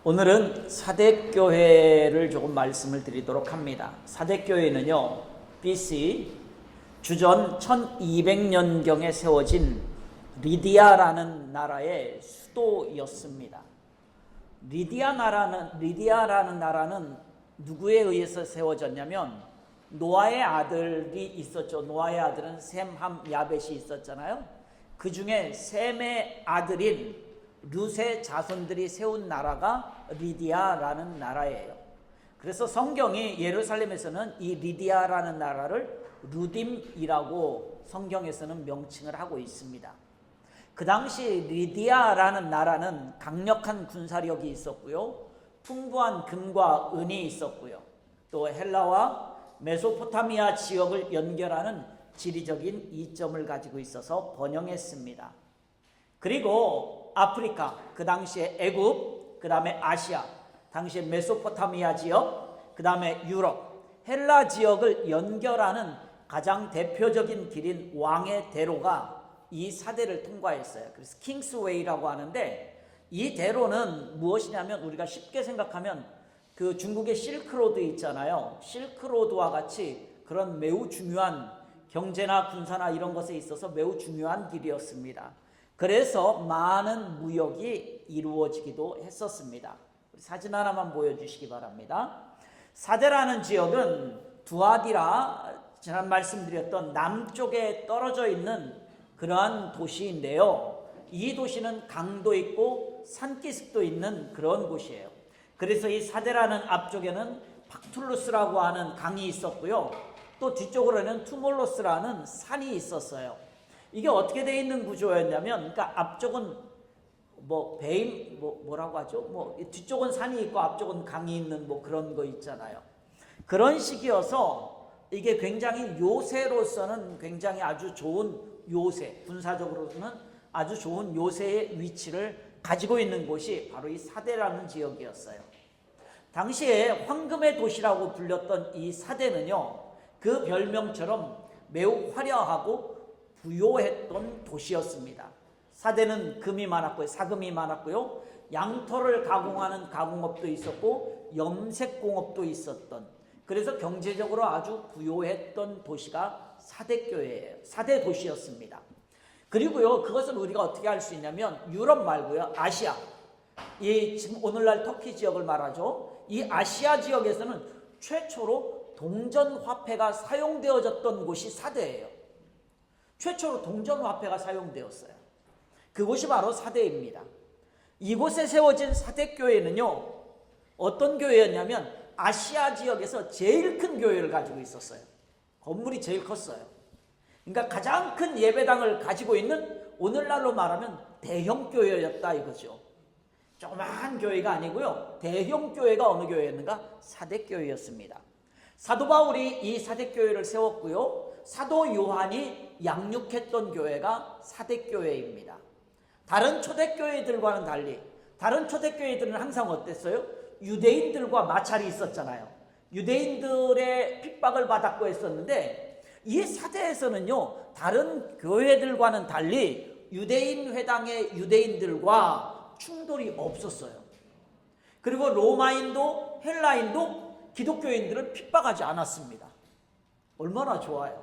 오늘은 사대교회를 조금 말씀을 드리도록 합니다. 사대교회는요, BC 주전 1200년경에 세워진 리디아라는 나라의 수도였습니다. 리디아라는 나라는 누구에 의해서 세워졌냐면 노아의 아들이 있었죠. 노아의 아들은 셈, 함, 야벳이 있었잖아요. 그 중에 셈의 아들인 룻의 자손들이 세운 나라가 리디아라는 나라예요. 그래서 성경이 예루살렘에서는 이 리디아라는 나라를 루딤이라고 성경에서는 명칭을 하고 있습니다. 그 당시 리디아라는 나라는 강력한 군사력이 있었고요, 풍부한 금과 은이 있었고요, 또 헬라와 메소포타미아 지역을 연결하는 지리적인 이점을 가지고 있어서 번영했습니다. 그리고 아프리카, 그 당시에 애굽, 그 다음에 아시아, 당시에 메소포타미아 지역, 그 다음에 유럽, 헬라 지역을 연결하는 가장 대표적인 길인 왕의 대로가 이 사대를 통과했어요. 그래서 킹스웨이라고 하는데, 이 대로는 무엇이냐면 우리가 쉽게 생각하면 그 중국의 실크로드 있잖아요. 실크로드와 같이 그런 매우 중요한 경제나 군사나 이런 것에 있어서 매우 중요한 길이었습니다. 그래서 많은 무역이 이루어지기도 했었습니다. 사진 하나만 보여주시기 바랍니다. 사대라는 지역은 두아디라, 지난 말씀드렸던 남쪽에 떨어져 있는 그러한 도시인데요, 이 도시는 강도 있고 산기슭도 있는 그런 곳이에요. 그래서 이 사대라는 앞쪽에는 팍툴루스라고 하는 강이 있었고요, 또 뒤쪽으로는 투몰로스라는 산이 있었어요. 이게 어떻게 되어 있는 구조였냐면, 그러니까 앞쪽은 뭐라고 하죠? 뒤쪽은 산이 있고 앞쪽은 강이 있는 그런 거 있잖아요. 그런 식이어서 이게 굉장히 요새로서는 굉장히 아주 좋은 요새, 군사적으로는 아주 좋은 요새의 위치를 가지고 있는 곳이 바로 이 사대라는 지역이었어요. 당시에 황금의 도시라고 불렸던 이 사대는요, 그 별명처럼 매우 화려하고 부요했던 도시였습니다. 사대는 금이 많았고요, 사금이 많았고요, 양털을 가공하는 가공업도 있었고 염색공업도 있었던, 그래서 경제적으로 아주 부요했던 도시가 사대교회예요. 사대 도시였습니다. 그리고요, 그것을 우리가 어떻게 알 수 있냐면 유럽 말고요, 아시아, 이 지금 오늘날 터키 지역을 말하죠. 이 아시아 지역에서는 최초로 동전화폐가 사용되어졌던 곳이 사대예요. 최초로 동전화폐가 사용되었어요. 그곳이 바로 사대입니다. 이곳에 세워진 사대교회는요, 어떤 교회였냐면 아시아 지역에서 제일 큰 교회를 가지고 있었어요. 건물이 제일 컸어요. 그러니까 가장 큰 예배당을 가지고 있는, 오늘날로 말하면 대형 교회였다 이거죠. 조그마한 교회가 아니고요, 대형 교회가 어느 교회였는가? 사대교회였습니다. 사도 바울이 이 사대교회를 세웠고요, 사도 요한이 양육했던 교회가 사대교회입니다. 다른 초대교회들과는 달리 다른 초대교회들은 항상 어땠어요? 유대인들과 마찰이 있었잖아요. 유대인들의 핍박을 받았고 했었는데, 이 사대에서는요, 다른 교회들과는 달리 유대인 회당의 유대인들과 충돌이 없었어요. 그리고 로마인도 헬라인도 기독교인들을 핍박하지 않았습니다. 얼마나 좋아요.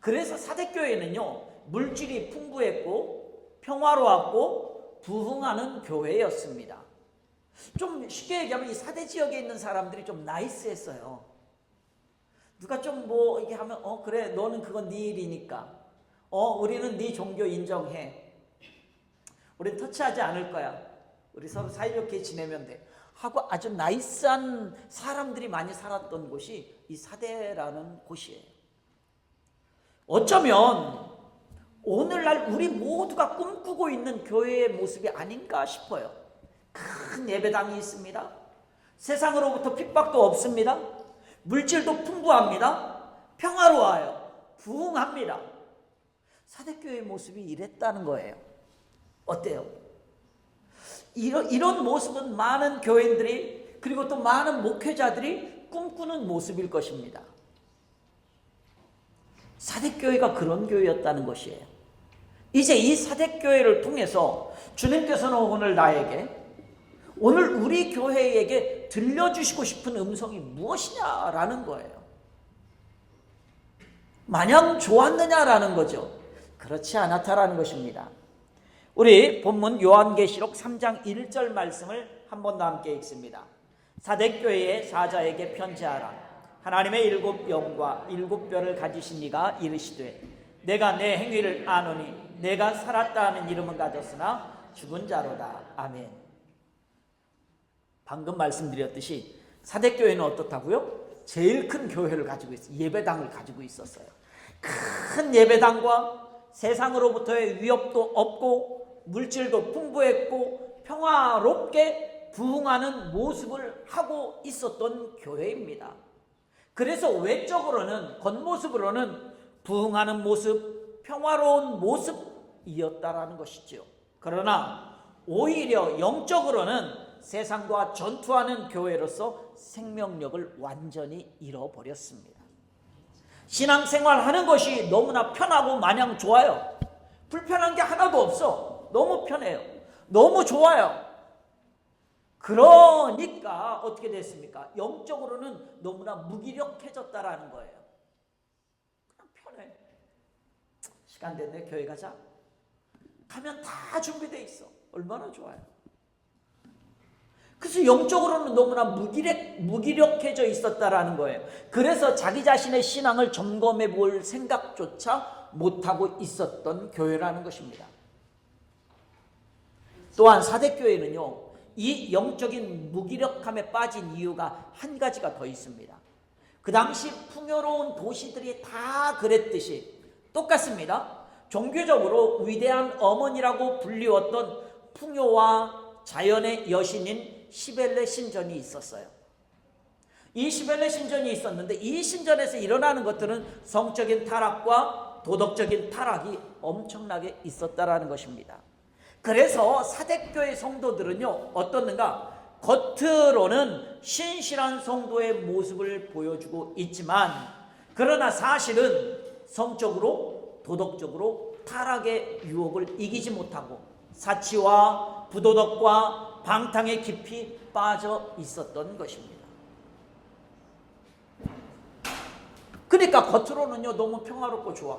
그래서 사대교회는요, 물질이 풍부했고 평화로웠고 부흥하는 교회였습니다. 좀 쉽게 얘기하면 이 사대 지역에 있는 사람들이 좀 나이스했어요. 누가 좀 이게 하면 그래, 너는 그건 네 일이니까, 우리는 네 종교 인정해, 우린 터치하지 않을 거야, 우리 서로 사이좋게 지내면 돼 하고 아주 나이스한 사람들이 많이 살았던 곳이 이 사대라는 곳이에요. 어쩌면 오늘날 우리 모두가 꿈꾸고 있는 교회의 모습이 아닌가 싶어요. 큰 예배당이 있습니다. 세상으로부터 핍박도 없습니다. 물질도 풍부합니다. 평화로워요. 부흥합니다. 사대교회의 모습이 이랬다는 거예요. 어때요? 이런 모습은 많은 교인들이, 그리고 또 많은 목회자들이 꿈꾸는 모습일 것입니다. 사대교회가 그런 교회였다는 것이에요. 이제 이 사대교회를 통해서 주님께서는 오늘 나에게 오늘 우리 교회에게 들려주시고 싶은 음성이 무엇이냐라는 거예요. 마냥 좋았느냐라는 거죠. 그렇지 않았다라는 것입니다. 우리 본문 요한계시록 3장 1절 말씀을 한 번 더 함께 읽습니다. 사대교회의 사자에게 편지하라. 하나님의 7 영과 7 뼈를 가지신 이가 이르시되 내가 내 행위를 아노니 내가 살았다 하는 이름은 가졌으나 죽은 자로다. 아멘. 방금 말씀드렸듯이 사대교회는 어떻다고요? 제일 큰 교회를 가지고 있어요. 예배당을 가지고 있었어요. 큰 예배당과 세상으로부터의 위협도 없고 물질도 풍부했고 평화롭게 부흥하는 모습을 하고 있었던 교회입니다. 그래서 외적으로는, 겉모습으로는 부흥하는 모습, 평화로운 모습이었다라는 것이죠. 그러나 오히려 영적으로는 세상과 전투하는 교회로서 생명력을 완전히 잃어버렸습니다. 신앙생활 하는 것이 너무나 편하고 마냥 좋아요. 불편한 게 하나도 없어. 너무 편해요. 너무 좋아요. 그러니까 어떻게 됐습니까? 영적으로는 너무나 무기력해졌다라는 거예요. 그냥 편해. 시간 됐네, 교회 가자. 가면 다 준비되어 있어. 얼마나 좋아요. 그래서 영적으로는 너무나 무기력해져 있었다라는 거예요. 그래서 자기 자신의 신앙을 점검해 볼 생각조차 못하고 있었던 교회라는 것입니다. 또한 사대교회는요, 이 영적인 무기력함에 빠진 이유가 한 가지가 더 있습니다. 그 당시 풍요로운 도시들이 다 그랬듯이 똑같습니다. 종교적으로 위대한 어머니라고 불리웠던 풍요와 자연의 여신인 시벨레 신전이 있었어요. 이 시벨레 신전이 있었는데 이 신전에서 일어나는 것들은 성적인 타락과 도덕적인 타락이 엄청나게 있었다라는 것입니다. 그래서 사대교회 성도들은요, 어떻는가? 겉으로는 신실한 성도의 모습을 보여주고 있지만 그러나 사실은 성적으로 도덕적으로 타락의 유혹을 이기지 못하고 사치와 부도덕과 방탕에 깊이 빠져 있었던 것입니다. 그러니까 겉으로는요 너무 평화롭고 좋아.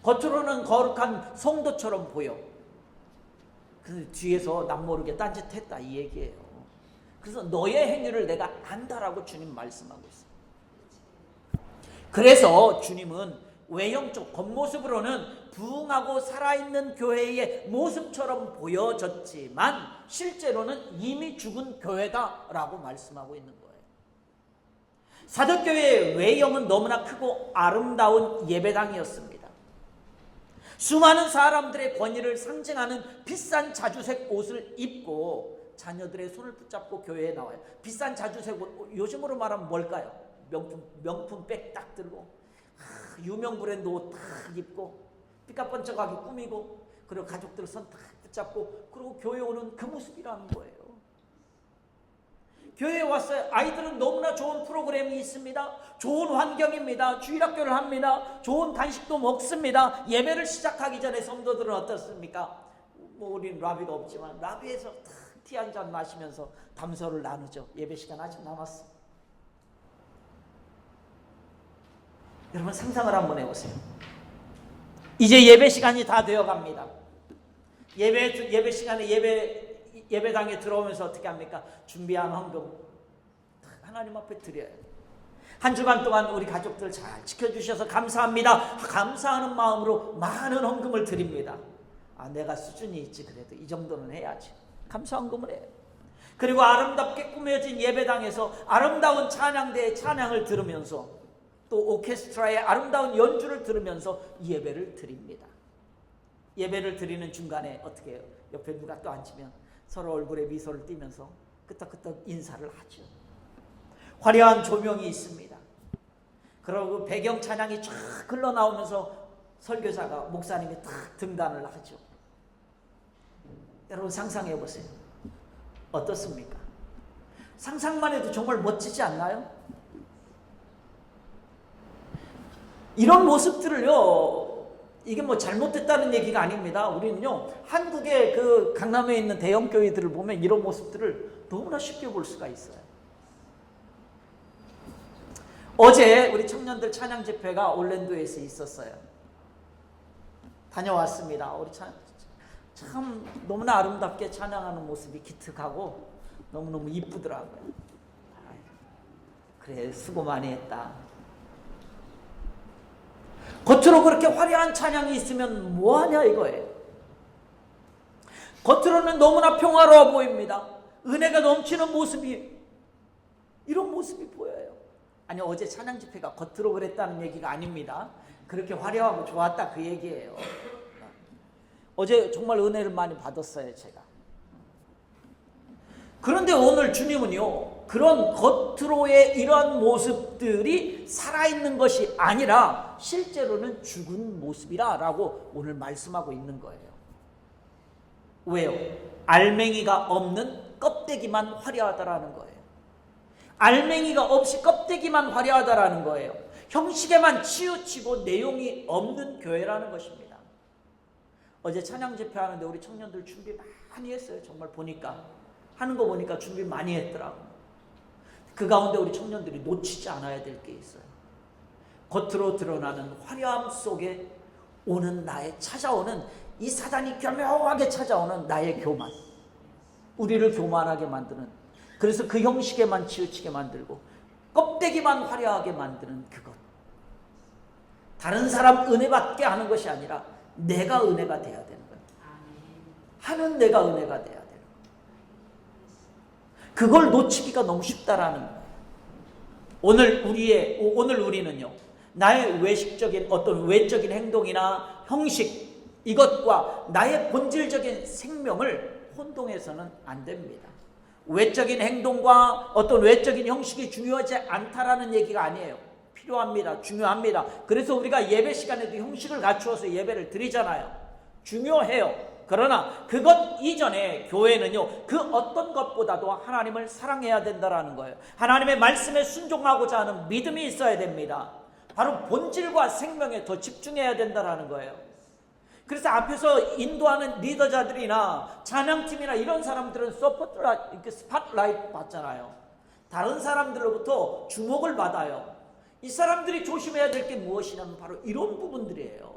겉으로는 거룩한 성도처럼 보여. 근데 뒤에서 남모르게 딴짓했다 이 얘기예요. 그래서 너의 행위를 내가 안다라고 주님 말씀하고 있어요. 그래서 주님은 외형적 겉모습으로는 부흥하고 살아있는 교회의 모습처럼 보여졌지만 실제로는 이미 죽은 교회다라고 말씀하고 있는 거예요. 사도교회의 외형은 너무나 크고 아름다운 예배당이었습니다. 수많은 사람들의 권위를 상징하는 비싼 자주색 옷을 입고 자녀들의 손을 붙잡고 교회에 나와요. 비싼 자주색 옷, 요즘으로 말하면 뭘까요? 명품 백 딱 들고 유명 브랜드 옷 딱 입고 삐까뻔쩍하게 꾸미고 그리고 가족들 손 딱 붙잡고 그리고 교회 오는 그 모습이라는 거예요. 교회에 왔어요. 아이들은 너무나 좋은 프로그램이 있습니다. 좋은 환경입니다. 주일학교를 합니다. 좋은 간식도 먹습니다. 예배를 시작하기 전에 성도들은 어떻습니까? 뭐 우리는 라비가 없지만 라비에서 티 한 잔 마시면서 담소를 나누죠. 예배 시간 아직 남았어. 여러분 상상을 한번 해보세요. 이제 예배 시간이 다 되어갑니다. 예배 시간에 예배당에 들어오면서 어떻게 합니까? 준비한 헌금 하나님 앞에 드려요. 한 주간 동안 우리 가족들 잘 지켜주셔서 감사합니다. 감사하는 마음으로 많은 헌금을 드립니다. 아, 내가 수준이 있지. 그래도 이 정도는 해야지. 감사 헌금을 해요. 그리고 아름답게 꾸며진 예배당에서 아름다운 찬양대의 찬양을 들으면서 또 오케스트라의 아름다운 연주를 들으면서 예배를 드립니다. 예배를 드리는 중간에 어떻게 해요? 옆에 누가 또 앉으면 서로 얼굴에 미소를 띠면서 끄떡끄떡 인사를 하죠. 화려한 조명이 있습니다. 그리고 배경 찬양이 쫙 흘러나오면서 설교자가 목사님이 탁 등단을 하죠. 여러분 상상해 보세요. 어떻습니까? 상상만 해도 정말 멋지지 않나요? 이런 모습들을요 이게 뭐 잘못됐다는 얘기가 아닙니다. 우리는요, 한국의 그 강남에 있는 대형 교회들을 보면 이런 모습들을 너무나 쉽게 볼 수가 있어요. 어제 우리 청년들 찬양 집회가 올랜도에서 있었어요. 다녀왔습니다. 우리 참 너무나 아름답게 찬양하는 모습이 기특하고 너무너무 이쁘더라고요. 그래, 수고 많이 했다. 겉으로 그렇게 화려한 찬양이 있으면 뭐하냐 이거예요. 겉으로는 너무나 평화로워 보입니다. 은혜가 넘치는 모습이, 이런 모습이 보여요. 아니, 어제 찬양 집회가 겉으로 그랬다는 얘기가 아닙니다. 그렇게 화려하고 좋았다 그 얘기예요. 어제 정말 은혜를 많이 받았어요, 제가. 그런데 오늘 주님은요, 그런 겉으로의 이러한 모습들이 살아있는 것이 아니라 실제로는 죽은 모습이라 라고 오늘 말씀하고 있는 거예요. 왜요? 알맹이가 없는 껍데기만 화려하다라는 거예요. 알맹이가 없이 껍데기만 화려하다라는 거예요. 형식에만 치우치고 내용이 없는 교회라는 것입니다. 어제 찬양 집회하는데 우리 청년들 준비 많이 했어요. 정말 보니까 하는 거 보니까 준비 많이 했더라고. 그 가운데 우리 청년들이 놓치지 않아야 될 게 있어요. 겉으로 드러나는 화려함 속에 오는 찾아오는 이 사단이 교묘하게 찾아오는 나의 교만, 우리를 교만하게 만드는, 그래서 그 형식에만 치우치게 만들고 껍데기만 화려하게 만드는 그것. 다른 사람 은혜 받게 하는 것이 아니라 내가 은혜가 돼야 되는 거예요. 하는 내가 은혜가 돼야 돼요. 그걸 놓치기가 너무 쉽다라는 거예요. 오늘 우리는요, 나의 외식적인 어떤 외적인 행동이나 형식, 이것과 나의 본질적인 생명을 혼동해서는 안 됩니다. 외적인 행동과 어떤 외적인 형식이 중요하지 않다라는 얘기가 아니에요. 필요합니다. 중요합니다. 그래서 우리가 예배 시간에도 형식을 갖추어서 예배를 드리잖아요. 중요해요. 그러나 그것 이전에 교회는요, 그 어떤 것보다도 하나님을 사랑해야 된다라는 거예요. 하나님의 말씀에 순종하고자 하는 믿음이 있어야 됩니다. 바로 본질과 생명에 더 집중해야 된다라는 거예요. 그래서 앞에서 인도하는 리더자들이나 찬양팀이나 이런 사람들은 스팟라이트 받잖아요. 다른 사람들로부터 주목을 받아요. 이 사람들이 조심해야 될 게 무엇이냐면 바로 이런 부분들이에요.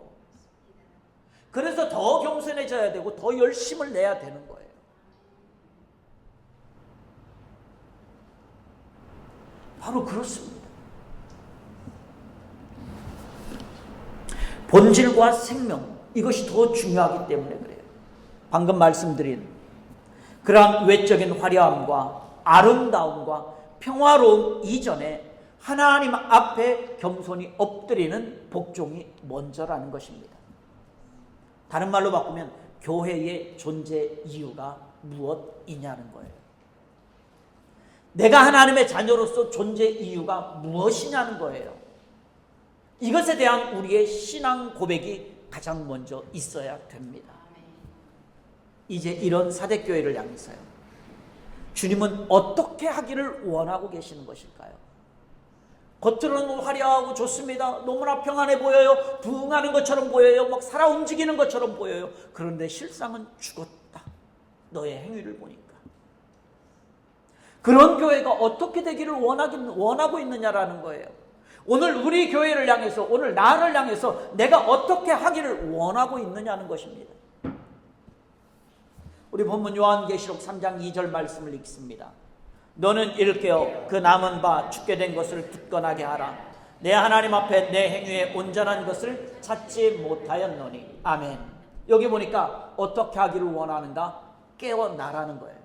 그래서 더 겸손해져야 되고 더 열심을 내야 되는 거예요. 바로 그렇습니다. 본질과 생명, 이것이 더 중요하기 때문에 그래요. 방금 말씀드린 그러한 외적인 화려함과 아름다움과 평화로움 이전에 하나님 앞에 겸손히 엎드리는 복종이 먼저라는 것입니다. 다른 말로 바꾸면 교회의 존재 이유가 무엇이냐는 거예요. 내가 하나님의 자녀로서 존재 이유가 무엇이냐는 거예요. 이것에 대한 우리의 신앙 고백이 가장 먼저 있어야 됩니다. 이제 이런 사대교회를 향해서요, 주님은 어떻게 하기를 원하고 계시는 것일까요? 겉으로는 화려하고 좋습니다. 너무나 평안해 보여요. 부흥하는 것처럼 보여요. 막 살아 움직이는 것처럼 보여요. 그런데 실상은 죽었다. 너의 행위를 보니까. 그런 교회가 어떻게 되기를 원하고 있느냐라는 거예요. 오늘 우리 교회를 향해서, 오늘 나를 향해서 내가 어떻게 하기를 원하고 있느냐는 것입니다. 우리 본문 요한계시록 3장 2절 말씀을 읽습니다. 너는 일깨어 그 남은 바 죽게 된 것을 굳건하게 하라. 내 하나님 앞에 내 행위에 온전한 것을 찾지 못하였노니. 아멘. 여기 보니까 어떻게 하기를 원하는가? 깨어나라는 거예요.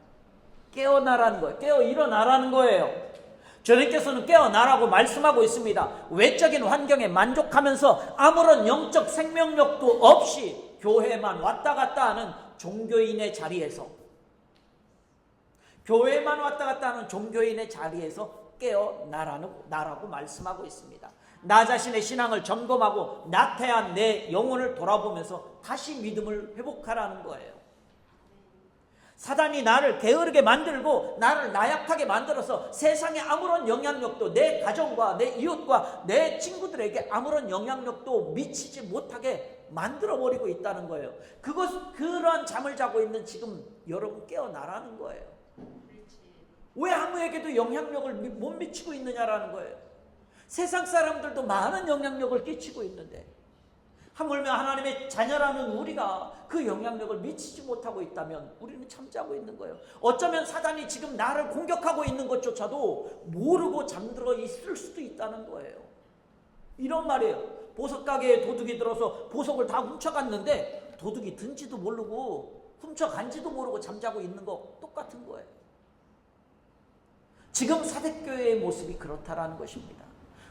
깨어나라는 거예요. 깨어 일어나라는 거예요. 주님께서는 깨어나라고 말씀하고 있습니다. 외적인 환경에 만족하면서 아무런 영적 생명력도 없이 교회만 왔다 갔다 하는 종교인의 자리에서, 교회만 왔다 갔다 하는 종교인의 자리에서 깨어나라고 말씀하고 있습니다. 나 자신의 신앙을 점검하고 나태한 내 영혼을 돌아보면서 다시 믿음을 회복하라는 거예요. 사단이 나를 게으르게 만들고 나를 나약하게 만들어서 세상에 아무런 영향력도, 내 가정과 내 이웃과 내 친구들에게 아무런 영향력도 미치지 못하게 만들어버리고 있다는 거예요. 그런 잠을 자고 있는 지금 여러분 깨어나라는 거예요. 왜 아무에게도 영향력을 못 미치고 있느냐라는 거예요. 세상 사람들도 많은 영향력을 끼치고 있는데 하물며 하나님의 자녀라는 우리가 그 영향력을 미치지 못하고 있다면 우리는 잠자고 있는 거예요. 어쩌면 사단이 지금 나를 공격하고 있는 것조차도 모르고 잠들어 있을 수도 있다는 거예요. 이런 말이에요. 보석 가게에 도둑이 들어서 보석을 다 훔쳐갔는데 도둑이 든지도 모르고 훔쳐간지도 모르고 잠자고 있는 거 똑같은 거예요. 지금 사대교회의 모습이 그렇다라는 것입니다.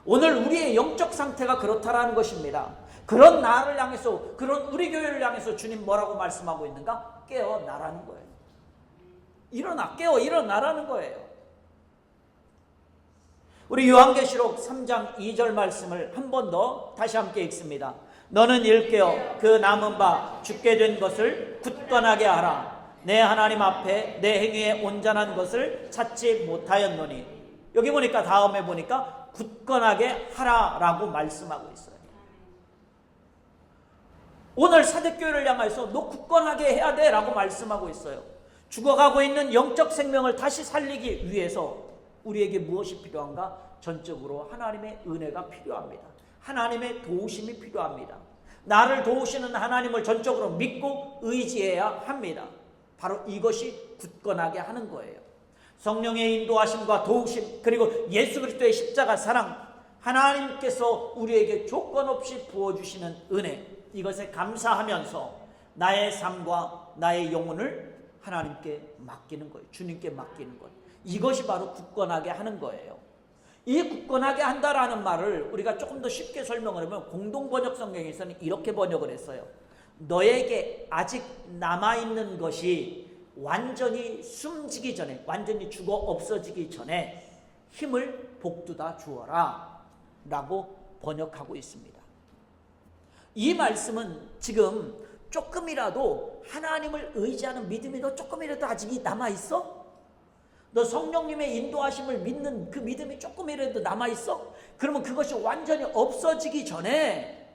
오늘 우리의 영적 상태가 그렇다라는 것입니다. 그런 나를 향해서, 그런 우리 교회를 향해서 주님 뭐라고 말씀하고 있는가? 깨어나라는 거예요. 일어나라는 거예요. 우리 요한계시록 3장 2절 말씀을 한 번 더 다시 함께 읽습니다. 너는 일깨어 그 남은 바 죽게 된 것을 굳건하게 하라. 내 하나님 앞에 내 행위에 온전한 것을 찾지 못하였노니. 여기 보니까 다음에 보니까 굳건하게 하라라고 말씀하고 있어요. 오늘 사대교회를 향해서 너 굳건하게 해야 돼 라고 말씀하고 있어요. 죽어가고 있는 영적 생명을 다시 살리기 위해서 우리에게 무엇이 필요한가? 전적으로 하나님의 은혜가 필요합니다. 하나님의 도우심이 필요합니다. 나를 도우시는 하나님을 전적으로 믿고 의지해야 합니다. 바로 이것이 굳건하게 하는 거예요. 성령의 인도하심과 도우심, 그리고 예수 그리스도의 십자가 사랑, 하나님께서 우리에게 조건 없이 부어주시는 은혜, 이것에 감사하면서 나의 삶과 나의 영혼을 하나님께 맡기는 거예요. 주님께 맡기는 것. 이것이 바로 굳건하게 하는 거예요. 이 굳건하게 한다라는 말을 우리가 조금 더 쉽게 설명을 하면 공동번역 성경에서는 이렇게 번역을 했어요. 너에게 아직 남아있는 것이 완전히 숨지기 전에, 완전히 죽어 없어지기 전에 힘을 복두다 주어라 라고 번역하고 있습니다. 이 말씀은 지금 조금이라도 하나님을 의지하는 믿음이 너 조금이라도 아직 남아있어? 너 성령님의 인도하심을 믿는 그 믿음이 조금이라도 남아있어? 그러면 그것이 완전히 없어지기 전에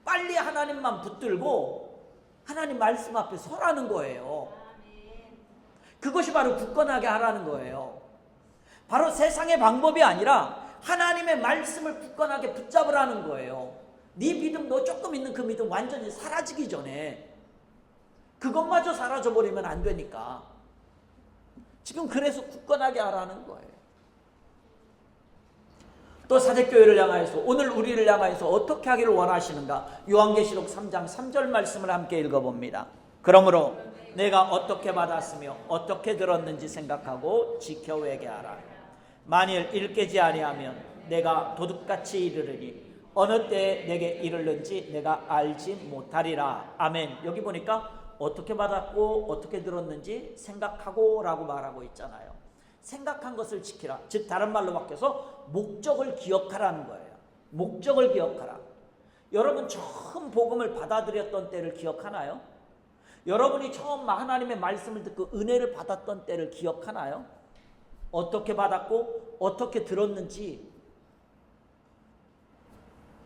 빨리 하나님만 붙들고 하나님 말씀 앞에 서라는 거예요. 그것이 바로 굳건하게 하라는 거예요. 바로 세상의 방법이 아니라 하나님의 말씀을 굳건하게 붙잡으라는 거예요. 네 믿음, 너 조금 있는 그 믿음 완전히 사라지기 전에 그것마저 사라져버리면 안 되니까 지금 그래서 굳건하게 하라는 거예요. 또 사대교회를 향하여서, 오늘 우리를 향하여서 어떻게 하기를 원하시는가? 요한계시록 3장 3절 말씀을 함께 읽어봅니다. 그러므로 내가 어떻게 받았으며 어떻게 들었는지 생각하고 지켜 회개하라. 만일 일깨지 아니하면 내가 도둑같이 이르르니 어느 때에 내게 이르는지 내가 알지 못하리라. 아멘. 여기 보니까 어떻게 받았고 어떻게 들었는지 생각하고 라고 말하고 있잖아요. 생각한 것을 지키라. 즉 다른 말로 바뀌어서 목적을 기억하라는 거예요. 목적을 기억하라. 여러분 처음 복음을 받아들였던 때를 기억하나요? 여러분이 처음 하나님의 말씀을 듣고 은혜를 받았던 때를 기억하나요? 어떻게 받았고 어떻게 들었는지.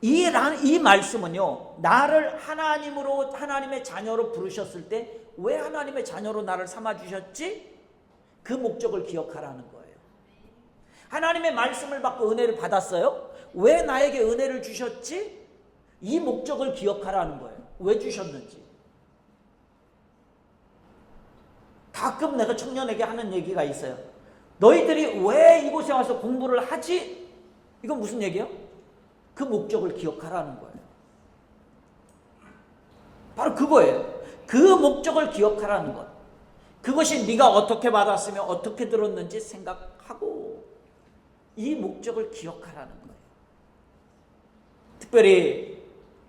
이 말씀은요, 나를 하나님으로, 하나님의 자녀로 부르셨을 때 왜 하나님의 자녀로 나를 삼아주셨지? 그 목적을 기억하라는 거예요. 하나님의 말씀을 받고 은혜를 받았어요? 왜 나에게 은혜를 주셨지? 이 목적을 기억하라는 거예요. 왜 주셨는지. 가끔 내가 청년에게 하는 얘기가 있어요. 너희들이 왜 이곳에 와서 공부를 하지? 이건 무슨 얘기예요? 그 목적을 기억하라는 거예요. 바로 그거예요. 그 목적을 기억하라는 것. 그것이 네가 어떻게 받았으며 어떻게 들었는지 생각하고 이 목적을 기억하라는 거예요. 특별히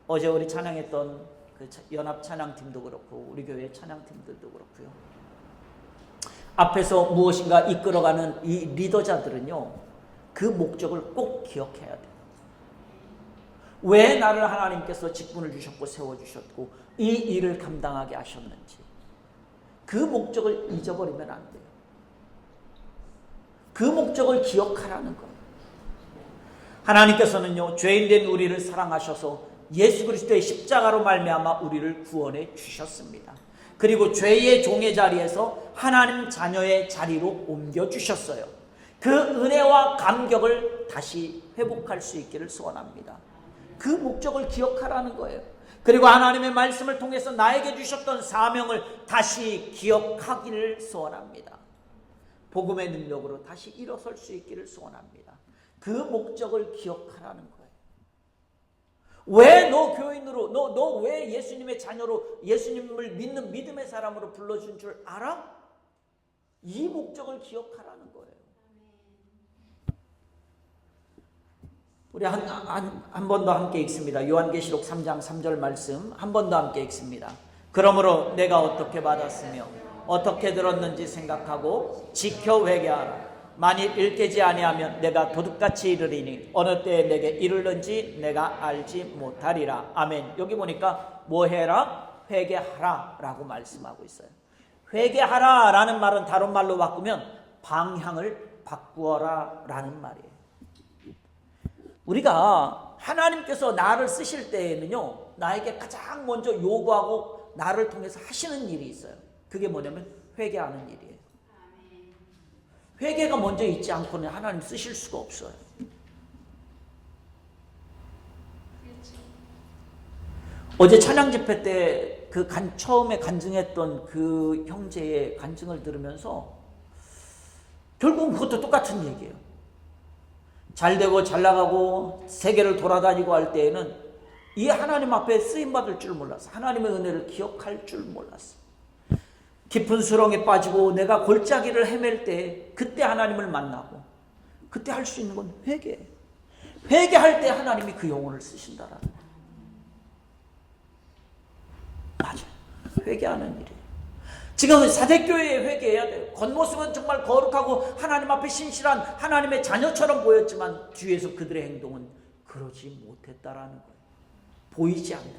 어제 우리 찬양했던 그 연합 찬양팀도 그렇고 우리 교회 찬양팀들도 그렇고요. 앞에서 무엇인가 이끌어가는 이 리더자들은요, 그 목적을 꼭 기억해야 돼요. 왜 나를 하나님께서 직분을 주셨고 세워주셨고 이 일을 감당하게 하셨는지 그 목적을 잊어버리면 안 돼요. 그 목적을 기억하라는 거예요. 하나님께서는요, 죄인된 우리를 사랑하셔서 예수 그리스도의 십자가로 말미암아 우리를 구원해 주셨습니다. 그리고 죄의 종의 자리에서 하나님 자녀의 자리로 옮겨 주셨어요. 그 은혜와 감격을 다시 회복할 수 있기를 소원합니다. 그 목적을 기억하라는 거예요. 그리고 하나님의 말씀을 통해서 나에게 주셨던 사명을 다시 기억하기를 소원합니다. 복음의 능력으로 다시 일어설 수 있기를 소원합니다. 그 목적을 기억하라는 거예요. 왜 너 교인으로, 너 왜 예수님의 자녀로, 예수님을 믿는 믿음의 사람으로 불러준 줄 알아? 이 목적을 기억하라는 거예요. 우리 한 번 더 함께 읽습니다. 요한계시록 3장 3절 말씀 한 번 더 함께 읽습니다. 그러므로 내가 어떻게 받았으며 어떻게 들었는지 생각하고 지켜 회개하라. 만일 일깨지 아니하면 내가 도둑같이 이르리니 어느 때에 내게 이르는지 내가 알지 못하리라. 아멘. 여기 보니까 뭐 해라? 회개하라 라고 말씀하고 있어요. 회개하라 라는 말은 다른 말로 바꾸면 방향을 바꾸어라 라는 말이에요. 우리가 하나님께서 나를 쓰실 때에는요, 나에게 가장 먼저 요구하고 나를 통해서 하시는 일이 있어요. 그게 뭐냐면 회개하는 일이에요. 회개가 먼저 있지 않고는 하나님 쓰실 수가 없어요. 어제 찬양 집회 때 처음에 간증했던 그 형제의 간증을 들으면서 결국은 그것도 똑같은 얘기예요. 잘 되고 잘 나가고 세계를 돌아다니고 할 때에는 이 하나님 앞에 쓰임받을 줄 몰랐어. 하나님의 은혜를 기억할 줄 몰랐어. 깊은 수렁에 빠지고 내가 골짜기를 헤맬 때 그때 하나님을 만나고 그때 할 수 있는 건 회개. 회개할 때 하나님이 그 영혼을 쓰신다라는 거예요. 맞아요. 회개하는 일이에요. 지금 사대교회에 회개해야 돼요. 겉모습은 정말 거룩하고 하나님 앞에 신실한 하나님의 자녀처럼 보였지만 뒤에서 그들의 행동은 그러지 못했다라는 거예요. 보이지 않는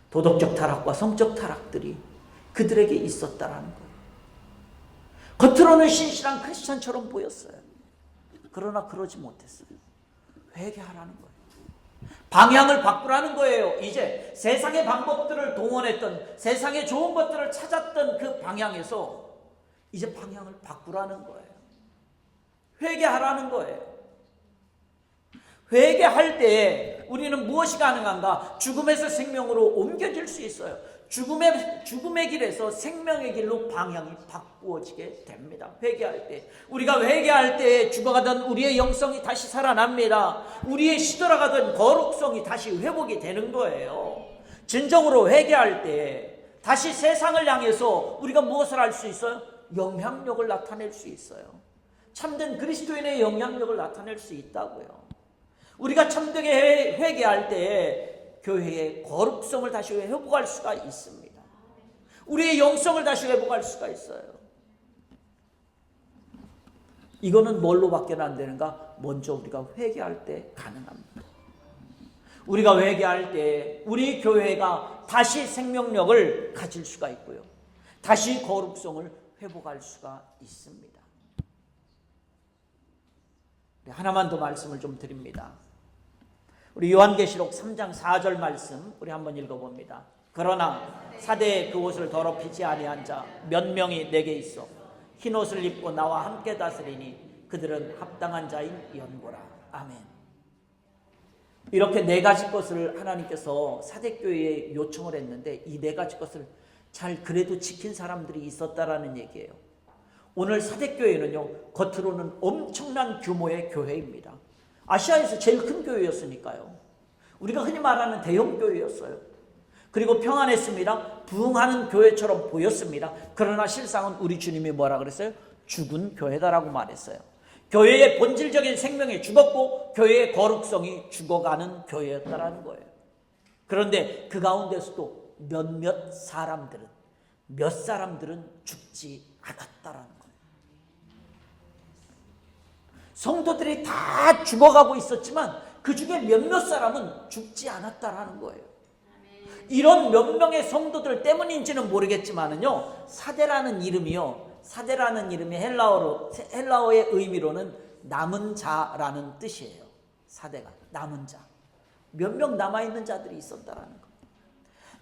도덕적 타락과 성적 타락들이 그들에게 있었다라는 거예요. 겉으로는 신실한 크리스천처럼 보였어요. 그러나 그러지 못했어요. 회개하라는 거예요. 방향을 바꾸라는 거예요. 이제 세상의 방법들을 동원했던, 세상의 좋은 것들을 찾았던 그 방향에서 이제 방향을 바꾸라는 거예요. 회개하라는 거예요. 회개할 때 우리는 무엇이 가능한가? 죽음에서 생명으로 옮겨질 수 있어요. 죽음의 길에서 생명의 길로 방향이 바꾸어지게 됩니다. 회개할 때. 우리가 회개할 때 죽어가던 우리의 영성이 다시 살아납니다. 우리의 시들어가던 거룩성이 다시 회복이 되는 거예요. 진정으로 회개할 때 다시 세상을 향해서 우리가 무엇을 할 수 있어요? 영향력을 나타낼 수 있어요. 참된 그리스도인의 영향력을 나타낼 수 있다고요. 우리가 참되게 회개할 때 교회의 거룩성을 다시 회복할 수가 있습니다. 우리의 영성을 다시 회복할 수가 있어요. 이거는 뭘로 밖에 안 되는가? 먼저 우리가 회개할 때 가능합니다. 우리가 회개할 때 우리 교회가 다시 생명력을 가질 수가 있고요. 다시 거룩성을 회복할 수가 있습니다. 하나만 더 말씀을 좀 드립니다. 우리 요한계시록 3장 4절 말씀 우리 한번 읽어봅니다. 그러나 사대에 그 옷을 더럽히지 아니한 자 몇 명이 내게 있어 흰 옷을 입고 나와 함께 다스리니 그들은 합당한 자인 연고라. 아멘. 이렇게 네 가지 것을 하나님께서 사대교회에 요청을 했는데 이 네 가지 것을 잘 그래도 지킨 사람들이 있었다라는 얘기예요. 오늘 사대교회는요, 겉으로는 엄청난 규모의 교회입니다. 아시아에서 제일 큰 교회였으니까요. 우리가 흔히 말하는 대형 교회였어요. 그리고 평안했습니다. 부흥하는 교회처럼 보였습니다. 그러나 실상은 우리 주님이 뭐라 그랬어요? 죽은 교회다라고 말했어요. 교회의 본질적인 생명이 죽었고 교회의 거룩성이 죽어가는 교회였다라는 거예요. 그런데 그 가운데서도 몇 사람들은 죽지 않았다라는 거예요. 성도들이 다 죽어가고 있었지만 그 중에 몇몇 사람은 죽지 않았다라는 거예요. 이런 몇 명의 성도들 때문인지는 모르겠지만은요, 사대라는 이름이 헬라어의 의미로는 남은 자라는 뜻이에요. 사대가 남은 자. 몇 명 남아있는 자들이 있었다라는 것.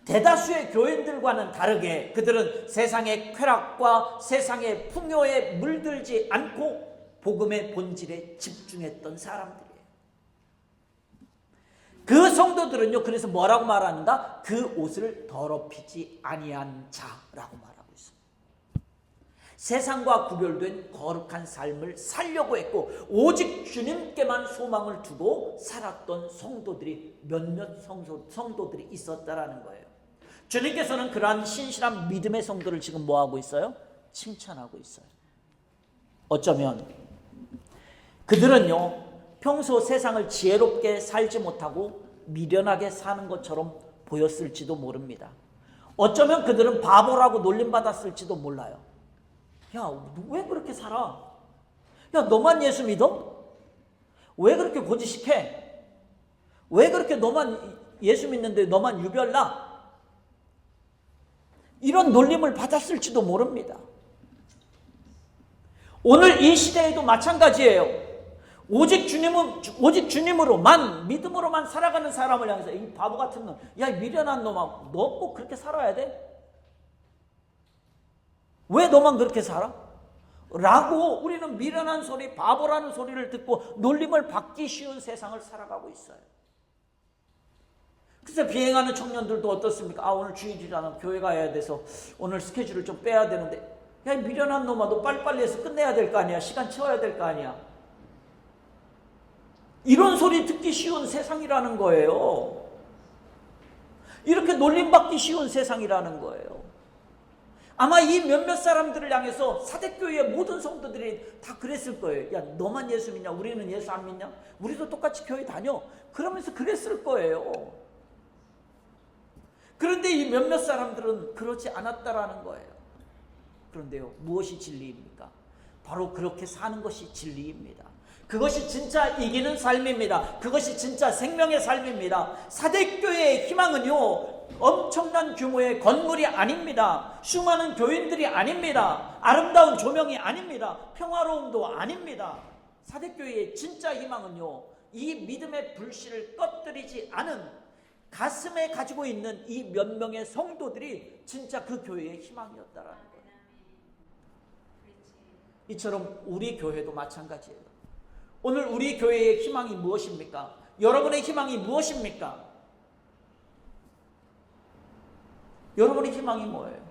대다수의 교인들과는 다르게 그들은 세상의 쾌락과 세상의 풍요에 물들지 않고 복음의 본질에 집중했던 사람들이에요. 그 성도들은요, 그래서 뭐라고 말하는가? 그 옷을 더럽히지 아니한 자라고 말하고 있습니다. 세상과 구별된 거룩한 삶을 살려고 했고 오직 주님께만 소망을 두고 살았던 성도들이 몇몇 성도들이 있었다라는 거예요. 주님께서는 그러한 신실한 믿음의 성도를 지금 뭐하고 있어요? 칭찬하고 있어요. 어쩌면 그들은요, 평소 세상을 지혜롭게 살지 못하고 미련하게 사는 것처럼 보였을지도 모릅니다. 어쩌면 그들은 바보라고 놀림받았을지도 몰라요. 야, 너 왜 그렇게 살아? 야, 너만 예수 믿어? 왜 그렇게 고지식해? 왜 그렇게 너만 예수 믿는데 너만 유별나? 이런 놀림을 받았을지도 모릅니다. 오늘 이 시대에도 마찬가지예요. 오직 주님으로만, 믿음으로만 살아가는 사람을 향해서 이 바보 같은 놈, 야, 미련한 놈아, 너 꼭 그렇게 살아야 돼? 왜 너만 그렇게 살아? 라고 우리는 미련한 소리, 바보라는 소리를 듣고 놀림을 받기 쉬운 세상을 살아가고 있어요. 그래서 비행하는 청년들도 어떻습니까? 오늘 주일이잖아, 교회 가야 돼서 오늘 스케줄을 좀 빼야 되는데, 야, 미련한 놈아, 너 빨리빨리 해서 끝내야 될 거 아니야? 시간 채워야 될 거 아니야? 이런 소리 듣기 쉬운 세상이라는 거예요. 이렇게 놀림받기 쉬운 세상이라는 거예요. 아마 이 몇몇 사람들을 향해서 사대교회의 모든 성도들이 다 그랬을 거예요. 야, 너만 예수 믿냐? 우리는 예수 안 믿냐? 우리도 똑같이 교회 다녀. 그러면서 그랬을 거예요. 그런데 이 몇몇 사람들은 그렇지 않았다라는 거예요. 그런데요, 무엇이 진리입니까? 바로 그렇게 사는 것이 진리입니다. 그것이 진짜 이기는 삶입니다. 그것이 진짜 생명의 삶입니다. 사대교회의 희망은요, 엄청난 규모의 건물이 아닙니다. 수많은 교인들이 아닙니다. 아름다운 조명이 아닙니다. 평화로움도 아닙니다. 사대교회의 진짜 희망은요, 이 믿음의 불씨를 꺼뜨리지 않은 가슴에 가지고 있는 이 몇 명의 성도들이 진짜 그 교회의 희망이었다라는 거예요. 이처럼 우리 교회도 마찬가지예요. 오늘 우리 교회의 희망이 무엇입니까? 여러분의 희망이 무엇입니까? 여러분의 희망이 뭐예요?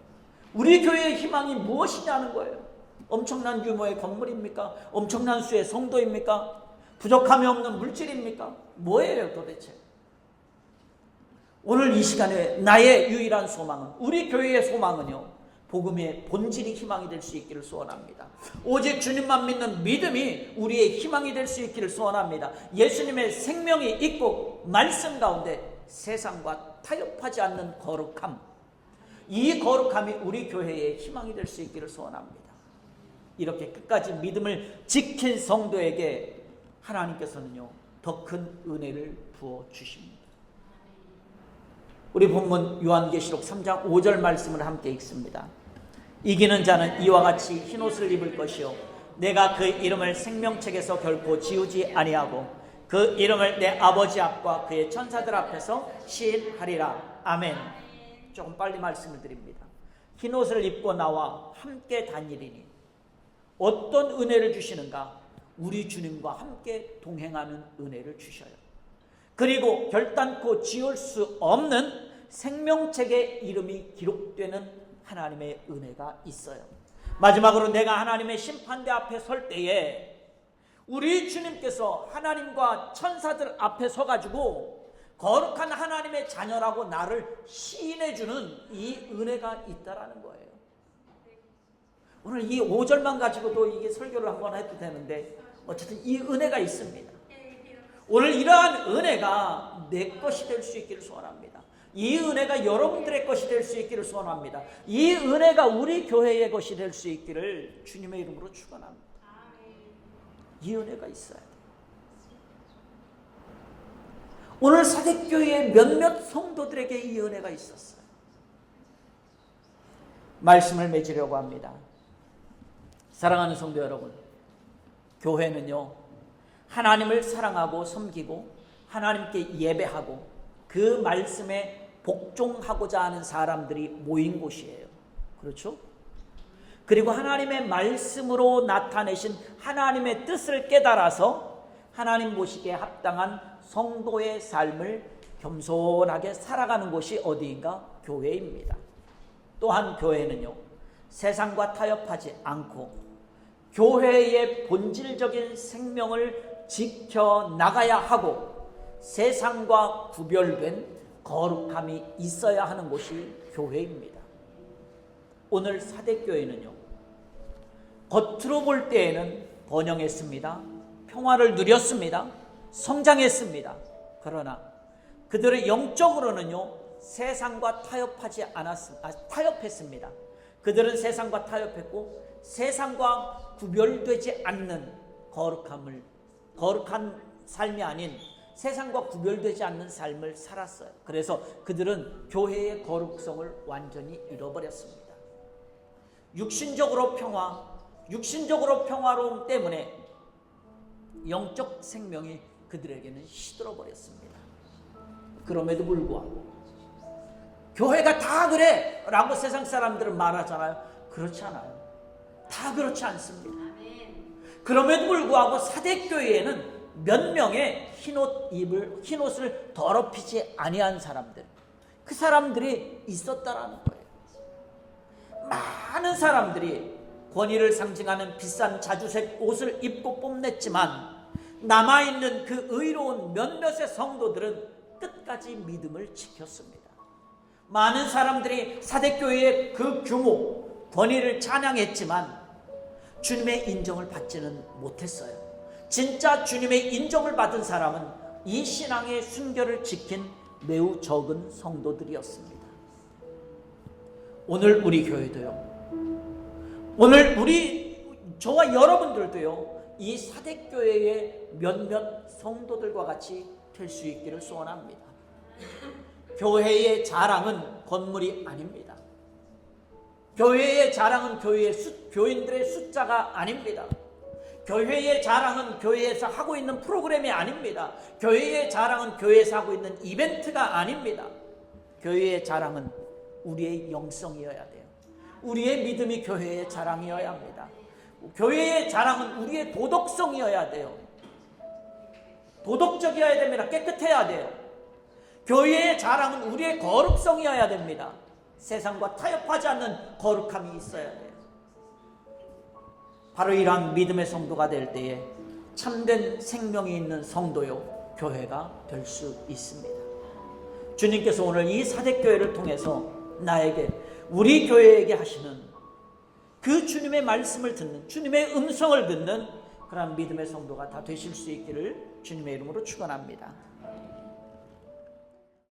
우리 교회의 희망이 무엇이냐는 거예요. 엄청난 규모의 건물입니까? 엄청난 수의 성도입니까? 부족함이 없는 물질입니까? 뭐예요 도대체? 오늘 이 시간에 나의 유일한 소망은, 우리 교회의 소망은요, 복음의 본질이 희망이 될 수 있기를 소원합니다. 오직 주님만 믿는 믿음이 우리의 희망이 될 수 있기를 소원합니다. 예수님의 생명이 있고 말씀 가운데 세상과 타협하지 않는 거룩함, 이 거룩함이 우리 교회의 희망이 될 수 있기를 소원합니다. 이렇게 끝까지 믿음을 지킨 성도에게 하나님께서는요, 더 큰 은혜를 부어 주십니다. 우리 본문 요한계시록 3장 5절 말씀을 함께 읽습니다. 이기는 자는 이와 같이 흰옷을 입을 것이요 내가 그 이름을 생명책에서 결코 지우지 아니하고 그 이름을 내 아버지 앞과 그의 천사들 앞에서 시인하리라. 아멘. 조금 빨리 말씀을 드립니다. 흰옷을 입고 나와 함께 다니리니 어떤 은혜를 주시는가? 우리 주님과 함께 동행하는 은혜를 주셔요. 그리고 결단코 지울 수 없는 생명책에 이름이 기록되는 하나님의 은혜가 있어요. 마지막으로 내가 하나님의 심판대 앞에 설 때에 우리 주님께서 하나님과 천사들 앞에 서가지고 거룩한 하나님의 자녀라고 나를 시인해주는 이 은혜가 있다라는 거예요. 오늘 이 5절만 가지고도 이게 설교를 한번 해도 되는데 어쨌든 이 은혜가 있습니다. 오늘 이러한 은혜가 내 것이 될 수 있기를 소원합니다. 이 은혜가 여러분들의 것이 될 수 있기를 소원합니다. 이 은혜가 우리 교회의 것이 될 수 있기를 주님의 이름으로 축원합니다. 이 은혜가 있어야 돼요. 오늘 사대교회의 몇몇 성도들에게 이 은혜가 있었어요. 말씀을 맺으려고 합니다. 사랑하는 성도 여러분, 교회는요, 하나님을 사랑하고 섬기고 하나님께 예배하고 그 말씀에 복종하고자 하는 사람들이 모인 곳이에요. 그렇죠? 그리고 하나님의 말씀으로 나타내신 하나님의 뜻을 깨달아서 하나님 보시기에 합당한 성도의 삶을 겸손하게 살아가는 곳이 어디인가? 교회입니다. 또한 교회는요, 세상과 타협하지 않고 교회의 본질적인 생명을 지켜나가야 하고 세상과 구별된 거룩함이 있어야 하는 곳이 교회입니다. 오늘 사대교회는요, 겉으로 볼 때에는 번영했습니다. 평화를 누렸습니다. 성장했습니다. 그러나 그들의 영적으로는요, 세상과 타협했습니다. 그들은 세상과 타협했고 세상과 구별되지 않는 거룩한 삶이 아닌 세상과 구별되지 않는 삶을 살았어요. 그래서 그들은 교회의 거룩성을 완전히 잃어버렸습니다. 육신적으로 평화로움 때문에 영적 생명이 그들에게는 시들어버렸습니다. 그럼에도 불구하고 교회가 다 그래 라고 세상 사람들은 말하잖아요. 그렇지 않아요. 다 그렇지 않습니다. 그럼에도 불구하고 사대교회에는 몇 명의 흰옷을 더럽히지 아니한 사람들, 그 사람들이 있었다라는 거예요. 많은 사람들이 권위를 상징하는 비싼 자주색 옷을 입고 뽐냈지만 남아있는 그 의로운 몇몇의 성도들은 끝까지 믿음을 지켰습니다. 많은 사람들이 사대교회의 그 규모, 권위를 찬양했지만 주님의 인정을 받지는 못했어요. 진짜 주님의 인정을 받은 사람은 이 신앙의 순결을 지킨 매우 적은 성도들이었습니다. 오늘 우리 교회도요, 오늘 저와 여러분들도요, 이 사대교회의 몇몇 성도들과 같이 될 수 있기를 소원합니다. 교회의 자랑은 건물이 아닙니다. 교회의 자랑은 교인들의 숫자가 아닙니다. 교회의 자랑은 교회에서 하고 있는 프로그램이 아닙니다. 교회의 자랑은 교회에서 하고 있는 이벤트가 아닙니다. 교회의 자랑은 우리의 영성이어야 돼요. 우리의 믿음이 교회의 자랑이어야 합니다. 교회의 자랑은 우리의 도덕성이어야 돼요. 도덕적이어야 됩니다. 깨끗해야 돼요. 교회의 자랑은 우리의 거룩성이어야 됩니다. 세상과 타협하지 않는 거룩함이 있어야 돼요. 바로 이러한 믿음의 성도가 될 때에 참된 생명이 있는 성도요, 교회가 될 수 있습니다. 주님께서 오늘 이 사대교회를 통해서 나에게, 우리 교회에게 하시는 그 주님의 말씀을 듣는, 주님의 음성을 듣는 그런 믿음의 성도가 다 되실 수 있기를 주님의 이름으로 축원합니다.